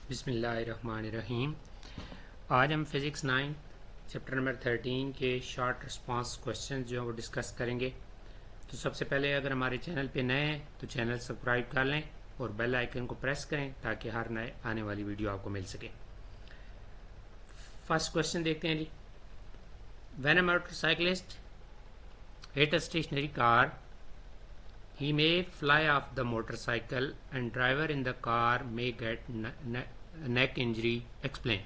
बिस्मिल्लाहिर्रहमानिर्रहीम। आज हम फिज़िक्स 9 चैप्टर नंबर 13 के शॉर्ट रिस्पांस क्वेश्चन जो है वो डिस्कस करेंगे। तो सबसे पहले अगर हमारे चैनल पे नए हैं तो चैनल सब्सक्राइब कर लें और बेल आइकन को प्रेस करें ताकि हर नए आने वाली वीडियो आपको मिल सके। फर्स्ट क्वेश्चन देखते हैं जी। When a motorcyclist hit a stationary car, he may fly off the motorcycle and driver in the car may get neck injury. Explain.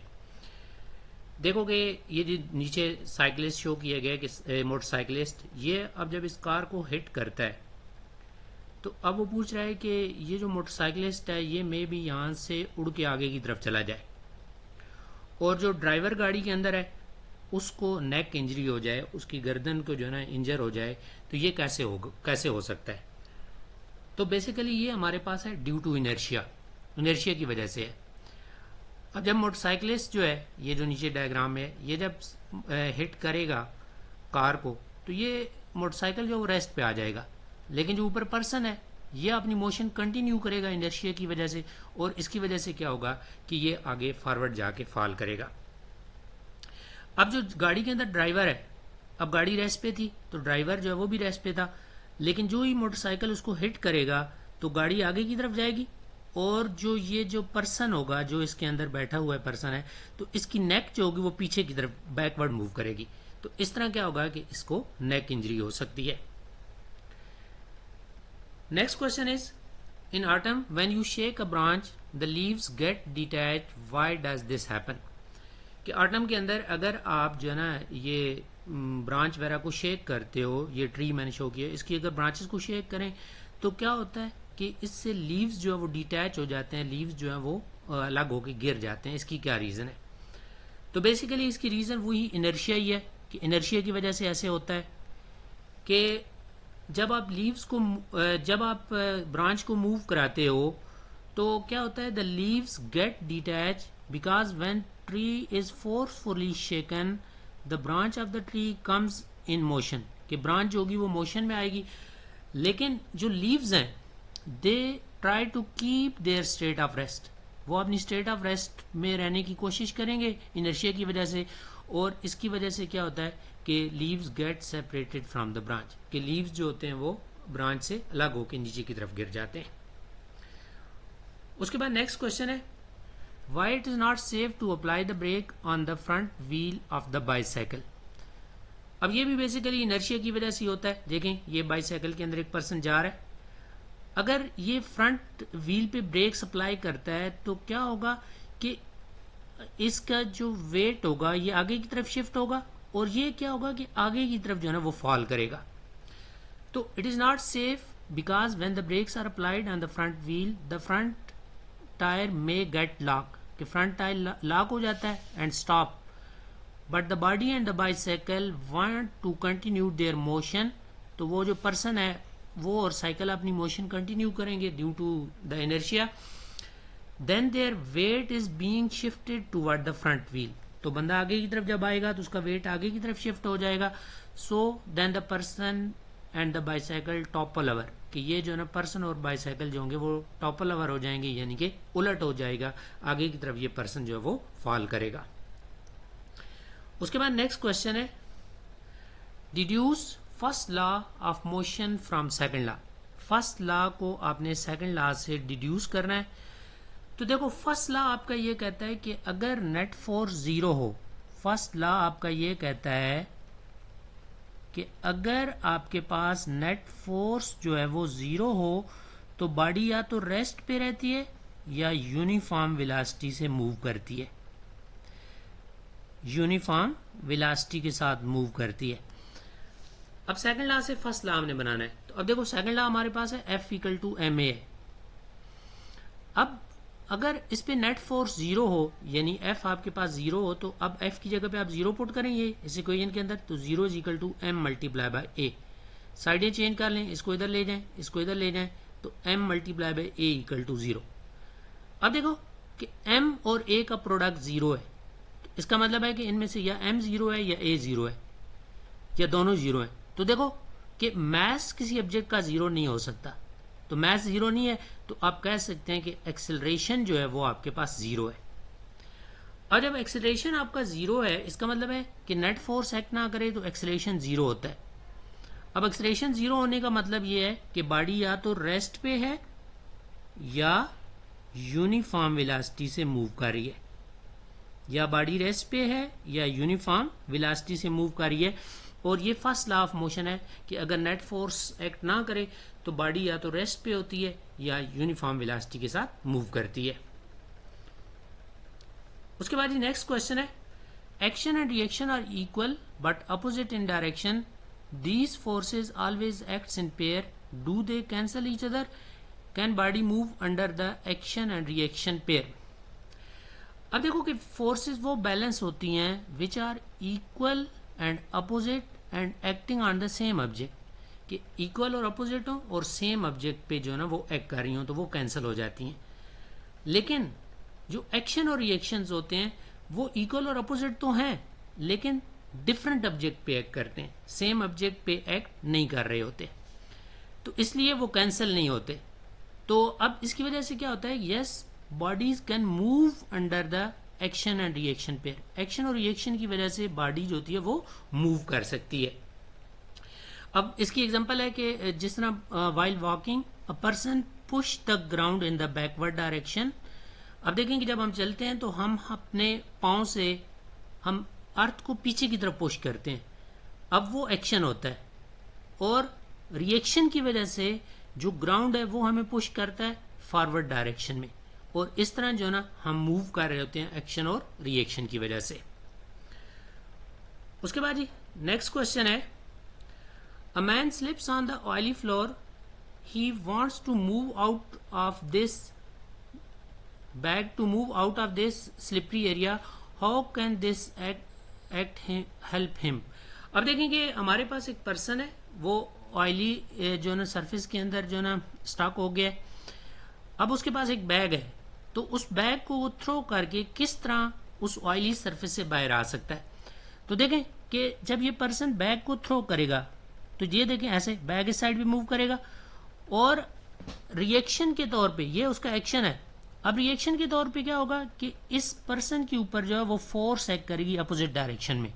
देखोगे ये जो नीचे साइकिलिस्ट शो किया गया कि मोटरसाइकिलिस्ट ये अब जब इस कार को हिट करता है तो अब वो पूछ रहा है कि ये जो मोटरसाइकिलिस्ट है ये मे भी यहाँ से उड़ के आगे की तरफ चला जाए और जो ड्राइवर गाड़ी के अंदर है उसको नेक इंजरी हो जाए, उसकी गर्दन को जो है ना इंजर हो जाए। तो ये कैसे हो सकता है? तो बेसिकली ये हमारे पास है ड्यू टू इनर्शिया की वजह से है। अब जब मोटरसाइकिलिस्ट जो है ये जो नीचे डायग्राम में ये जब हिट करेगा कार को तो ये मोटरसाइकिल जो रेस्ट पे आ जाएगा, लेकिन जो ऊपर पर्सन है ये अपनी मोशन कंटिन्यू करेगा इनर्शिया की वजह से, और इसकी वजह से क्या होगा कि ये आगे फॉरवर्ड जाके फॉल करेगा। अब जो गाड़ी के अंदर ड्राइवर है, अब गाड़ी रेस्ट पे थी तो ड्राइवर जो है वो भी रेस्ट पे था, लेकिन जो ही मोटरसाइकिल उसको हिट करेगा तो गाड़ी आगे की तरफ जाएगी और जो पर्सन होगा जो इसके अंदर बैठा हुआ है पर्सन है तो इसकी नेक जो होगी वो पीछे की तरफ बैकवर्ड मूव करेगी। तो इस तरह क्या होगा कि इसको नेक इंजरी हो सकती है। Next question is in autumn when you shake a branch the leaves gate detached, why does this happen? कि ऑटम के अंदर अगर आप जो है ना ये ब्रांच वगैरह को शेक करते हो, ये ट्री मैंने शो किया, इसकी अगर ब्रांचेस को शेक करें तो क्या होता है कि इससे लीव्स जो है वो डिटैच हो जाते हैं, लीव्स जो है वो अलग होकर गिर जाते हैं। इसकी क्या रीज़न है? तो बेसिकली इसकी रीज़न वही इनर्शिया ही है कि इनर्शिया की वजह से ऐसे होता है कि जब आप जब आप ब्रांच को मूव कराते हो तो क्या होता है, the leaves gate detach because when tree is forcefully shaken the branch of the tree comes in motion. कि ब्रांच जो होगी वो मोशन में आएगी, लेकिन जो लीव्स हैं they try to keep their state of rest, वो अपनी स्टेट ऑफ रेस्ट में रहने की कोशिश करेंगे इनर्शिया की वजह से, और इसकी वजह से क्या होता है कि leaves get separated from the branch, कि लीव्स जो होते हैं वो ब्रांच से अलग होकर नीचे की तरफ गिर जाते हैं। उसके बाद नेक्स्ट क्वेश्चन है why it is not safe to apply the brake on the front wheel of the bicycle? अब ये भी बेसिकली इनर्शिया की वजह से होता है। देखें ये बाइसाइकिल के अंदर एक पर्सन जा रहा है, अगर ये फ्रंट व्हील पे ब्रेक अप्लाई करता है तो क्या होगा कि इसका जो वेट होगा ये आगे की तरफ शिफ्ट होगा और ये क्या होगा कि आगे की तरफ जो है ना वो फॉल करेगा। तो it is not safe because when the brakes are applied on the front wheel the front tyre may get lock, कि फ्रंट टायर लॉक हो जाता है and stop, but the body and the bicycle want to continue their motion. तो वो जो person है वो और साइकिल अपनी मोशन कंटिन्यू करेंगे due to the inertia, then their weight is being shifted toward the front wheel. तो बंदा आगे की तरफ जब आएगा तो उसका वेट आगे की तरफ शिफ्ट हो जाएगा। So then the person and the bicycle topple over, कि ये जो है ना पर्सन और बाइसाइकिल जो होंगे वो टॉपल ओवर हो जाएंगे, यानी कि उलट हो जाएगा, आगे की तरफ ये पर्सन जो है वो फॉल करेगा। उसके बाद नेक्स्ट क्वेश्चन है deduce first law of motion from second law. First law को आपने सेकंड लॉ से डिड्यूस करना है। तो देखो फर्स्ट लॉ आपका ये कहता है कि अगर नेट फोर्स जीरो हो, फर्स्ट लॉ आपका ये कहता है कि अगर आपके पास नेट फोर्स जो है वो जीरो हो तो बॉडी या तो रेस्ट पे रहती है या यूनिफॉर्म वेलोसिटी से मूव करती है, यूनिफॉर्म वेलोसिटी के साथ मूव करती है। अब सेकंड लॉ से फर्स्ट लॉ हमने बनाना है। तो अब देखो सेकंड लॉ हमारे पास है F इक्वल टू ma है। अब अगर इस पे नेट फोर्स जीरो हो यानी F आपके पास जीरो हो तो अब F की जगह पे आप जीरो पुट करेंगे इस इक्वेशन के अंदर, तो zero is equal to m multiply by a। साइडें चेंज कर लें, इसको इधर ले जाएं, इसको इधर ले जाएं, तो m multiply by a equal to zero. अब देखो कि m और a का प्रोडक्ट जीरो है, तो इसका मतलब है कि इनमें से या m जीरो है या a जीरो है या दोनों जीरो है। तो देखो कि मास किसी ऑब्जेक्ट का जीरो नहीं हो सकता, तो मास जीरो नहीं है, तो आप कह सकते हैं कि एक्सेलरेशन जो है वो आपके पास जीरो है। और जब एक्सेलरेशन आपका जीरो है, इसका मतलब है कि नेट फोर्स एक्ट ना करे तो एक्सेलरेशन जीरो होता है। अब एक्सेलरेशन जीरो होने का मतलब ये है कि बॉडी या तो रेस्ट पे है या यूनिफॉर्म वेलोसिटी से मूव कर रही है, या बॉडी रेस्ट पे है या यूनिफॉर्म वेलोसिटी से मूव कर रही है। और ये फर्स्ट लॉ ऑफ मोशन है कि अगर नेट फोर्स एक्ट ना करे तो बॉडी या तो रेस्ट पे होती है या यूनिफॉर्म वेलोसिटी के साथ मूव करती है। उसके बाद नेक्स्ट क्वेश्चन है, action and reaction are equal but opposite in direction, these forces always acts in pair, do they cancel each other, can body move under the action and reaction pair. अब देखो कि forces वो balance होती हैं which are equal and opposite and acting on the same object, कि equal और opposite हो और सेम ऑब्जेक्ट पे जो है ना वो एक्ट कर रही हो, तो वो कैंसिल हो जाती हैं। लेकिन जो एक्शन और रिएक्शंस होते हैं वो इक्वल और अपोजिट तो हैं, लेकिन डिफरेंट ऑब्जेक्ट पे एक्ट करते हैं, सेम ऑब्जेक्ट पे एक्ट नहीं कर रहे होते, तो इसलिए वो कैंसिल नहीं होते। तो अब इसकी वजह से क्या होता है, yes bodies can move under the action and reaction pair, action और रिएक्शन की वजह से बॉडी जो होती है वो मूव कर सकती है। अब इसकी एग्जांपल है कि जिस तरह while walking a person push the ground in the backward direction. अब देखें कि जब हम चलते हैं तो हम अपने पाँव से हम अर्थ को पीछे की तरफ पुश करते हैं, अब वो एक्शन होता है, और रिएक्शन की वजह से जो ग्राउंड है वो हमें पुश करता है फॉरवर्ड डायरेक्शन में, और इस तरह जो ना हम मूव कर रहे होते हैं एक्शन और रिएक्शन की वजह से। उसके बाद जी नेक्स्ट क्वेश्चन है, a man slips on the oily floor, he wants to move out of this bag, to move out of this slippery area, how can this act help him. अब देखेंगे हमारे पास एक पर्सन है, वो oily जो ना surface के अंदर जो ना स्टक हो गया है। अब उसके पास एक बैग है, तो उस बैग को वो थ्रो करके किस तरह उस ऑयली सरफेस से बाहर आ सकता है। तो देखें कि जब ये पर्सन बैग को थ्रो करेगा तो ये देखें ऐसे बैग इस साइड भी मूव करेगा, और रिएक्शन के तौर पे ये उसका एक्शन है। अब रिएक्शन के तौर पे क्या होगा कि इस पर्सन के ऊपर जो है वो फोर्स एक्ट करेगी अपोजिट डायरेक्शन में।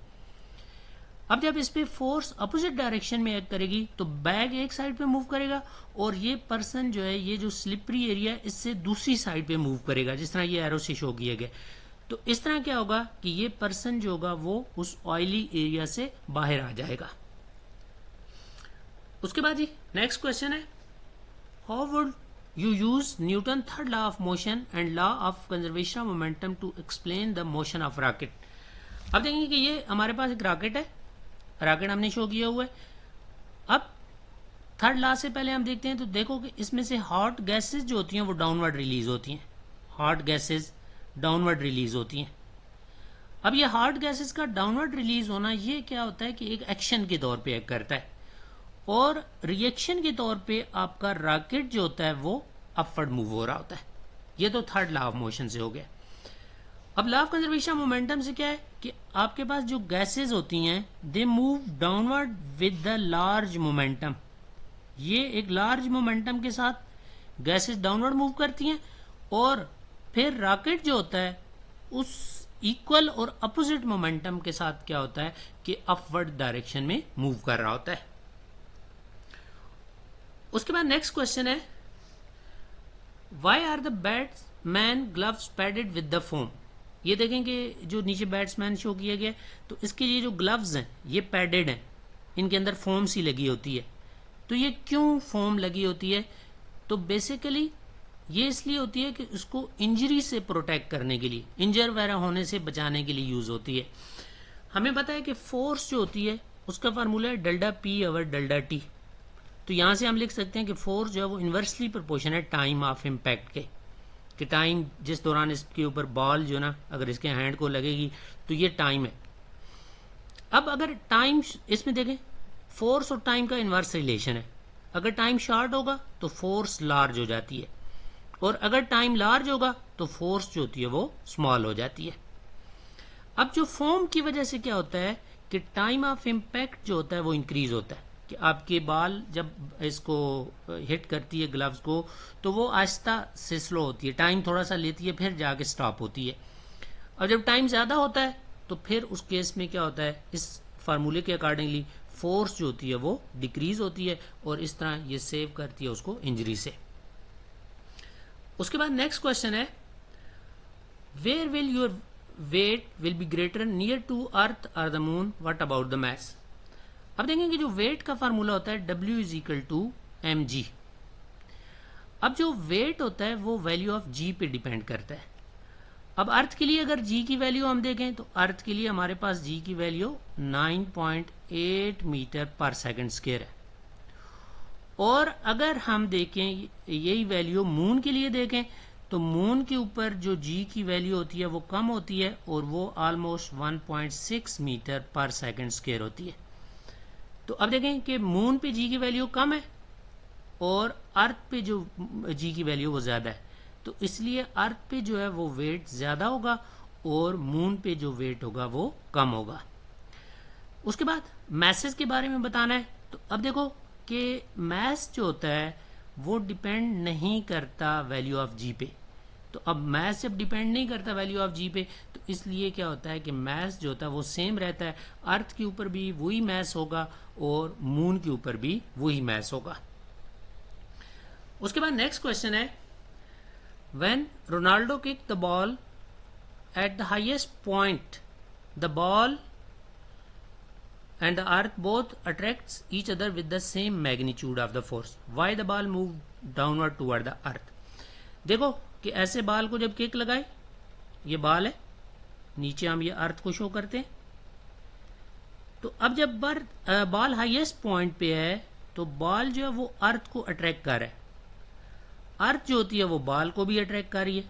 अब जब इस पे फोर्स अपोजिट डायरेक्शन में एक्ट करेगी तो बैग एक साइड पे मूव करेगा, और ये पर्सन जो है ये जो स्लिपरी एरिया इससे दूसरी साइड पे मूव करेगा, जिस तरह ये एरो से शो किया गया। तो इस तरह क्या होगा कि ये पर्सन जो होगा वो उस ऑयली एरिया से बाहर आ जाएगा। उसके बाद जी नेक्स्ट क्वेश्चन है, how would you use Newton third law of motion and law of conservation of momentum to explain the motion of rocket. अब देखेंगे कि ये हमारे पास एक रॉकेट है, रॉकेट हमने शो किया हुआ है। अब थर्ड लॉ से पहले हम देखते हैं, तो देखो कि इसमें से हॉट गैसेस जो होती हैं वो डाउनवर्ड रिलीज होती हैं, हॉट गैसेस डाउनवर्ड रिलीज होती हैं। अब ये हॉट गैसेस का डाउनवर्ड रिलीज होना ये क्या होता है कि एक एक्शन के तौर पे एक्ट करता है, और रिएक्शन के तौर पे आपका रॉकेट जो होता है वो अपवर्ड मूव हो रहा होता है। ये तो थर्ड लॉ ऑफ मोशन से हो गया। अब लॉ ऑफ कंजर्वेशन मोमेंटम से क्या है कि आपके पास जो गैसेस होती हैं they move downward with the large momentum, ये एक लार्ज मोमेंटम के साथ गैसेस डाउनवर्ड मूव करती हैं, और फिर रॉकेट जो होता है उस इक्वल और अपोजिट मोमेंटम के साथ क्या होता है कि अपवर्ड डायरेक्शन में मूव कर रहा होता है। उसके बाद नेक्स्ट क्वेश्चन है, why are the batsman gloves padded with the foam. ये देखें कि जो नीचे बैट्समैन शो किया गया, तो इसके लिए जो ग्लव्स हैं ये पैडेड हैं, इनके अंदर फोम सी लगी होती है। तो ये क्यों फोम लगी होती है, तो बेसिकली ये इसलिए होती है कि उसको इंजरी से प्रोटेक्ट करने के लिए, इंजर वगैरह होने से बचाने के लिए यूज होती है। हमें पता है कि फोर्स जो होती है उसका फार्मूला है delta P over delta T. तो यहाँ से हम लिख सकते हैं कि फोर्स जो है वो इन्वर्सली प्रोपोर्शन है टाइम ऑफ इम्पैक्ट के, कि टाइम जिस दौरान इसके ऊपर बॉल जो ना अगर इसके हैंड को लगेगी तो ये टाइम है। अब अगर टाइम इसमें देखें फोर्स और टाइम का इन्वर्स रिलेशन है, अगर टाइम शॉर्ट होगा तो फोर्स लार्ज हो जाती है, और अगर टाइम लार्ज होगा तो फोर्स जो होती है वो स्मॉल हो जाती है। अब जो फोम की वजह से क्या होता है कि टाइम ऑफ इम्पैक्ट जो होता है वो इंक्रीज होता है, कि आपके बाल जब इसको हिट करती है ग्लव्स को तो वो आहिस्ता से स्लो होती है, टाइम थोड़ा सा लेती है, फिर जाके स्टॉप होती है। और जब टाइम ज़्यादा होता है तो फिर उस केस में क्या होता है, इस फार्मूले के अकॉर्डिंगली फोर्स जो होती है वो डिक्रीज होती है और इस तरह ये सेव करती है उसको इंजरी से। उसके बाद नेक्स्ट क्वेश्चन है, where will your weight will be greater, near to earth और the moon, what about the mass. अब देखेंगे जो वेट का फार्मूला होता है W is equal to mg। अब जो वेट होता है वो वैल्यू ऑफ g पे डिपेंड करता है। अब अर्थ के लिए अगर g की वैल्यू हम देखें तो अर्थ के लिए हमारे पास g की वैल्यू 9.8 मीटर पर सेकंड स्क्वायर है। और अगर हम देखें यही वैल्यू मून के लिए देखें तो मून के ऊपर जो g की वैल्यू होती है वो कम होती है और वो ऑलमोस्ट 1.6 मीटर पर सेकंड स्क्वायर होती है। तो अब देखें कि मून पे g की वैल्यू कम है और अर्थ पे जो g की वैल्यू वो ज़्यादा है, तो इसलिए अर्थ पे जो है वो वेट ज़्यादा होगा और मून पे जो वेट होगा वो कम होगा। उसके बाद मैसेज के बारे में बताना है। तो अब देखो कि मैस जो होता है वो डिपेंड नहीं करता वैल्यू ऑफ जी पे। तो अब मैस जब डिपेंड नहीं करता वैल्यू ऑफ जी पे तो इसलिए क्या होता है कि मैस जो होता है वो सेम रहता है, अर्थ के ऊपर भी वही मैस होगा और मून के ऊपर भी वही मैस होगा। उसके बाद नेक्स्ट क्वेश्चन है, when Ronaldo kick the ball at the highest point the ball and the earth both attracts each other with the same magnitude of the force, why the ball move downward toward the earth। देखो कि ऐसे बाल को जब kick लगाए, ये बाल है, नीचे हम ये अर्थ को शो करते हैं, तो अब जब बॉल हाईएस्ट पॉइंट पे है तो बॉल जो है वो अर्थ को अट्रैक्ट कर रहा है, अर्थ जो होती है वो बाल को भी अट्रैक्ट कर रही है।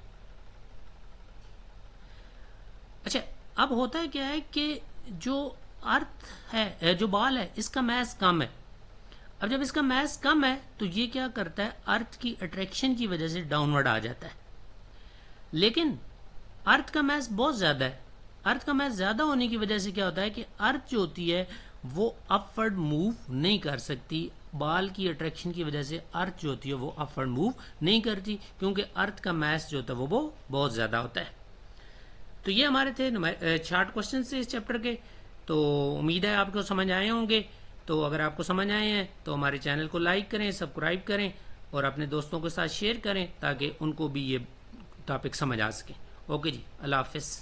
अच्छा, अब होता है क्या है कि जो अर्थ है, जो बॉल है, इसका मैस कम है। अब जब इसका मैस कम है तो ये क्या करता है, अर्थ की अट्रैक्शन की वजह से डाउनवर्ड आ जाता है। लेकिन अर्थ का मैस बहुत ज़्यादा है, अर्थ का मैस ज़्यादा होने की वजह से क्या होता है कि अर्थ जो होती है वो अपवर्ड मूव नहीं कर सकती, बॉल की अट्रैक्शन की वजह से अर्थ जो होती है वो अपवर्ड मूव नहीं करती, क्योंकि अर्थ का मैस जो होता है वो बहुत ज़्यादा होता है। तो ये हमारे थे 60 क्वेश्चन से इस चैप्टर के। तो उम्मीद है आपको समझ आए होंगे। तो अगर आपको समझ आए हैं तो हमारे चैनल को लाइक करें, सब्सक्राइब करें और अपने दोस्तों के साथ शेयर करें ताकि उनको भी ये टॉपिक समझ आ सके। ओके जी, अल्लाह हाफिज़।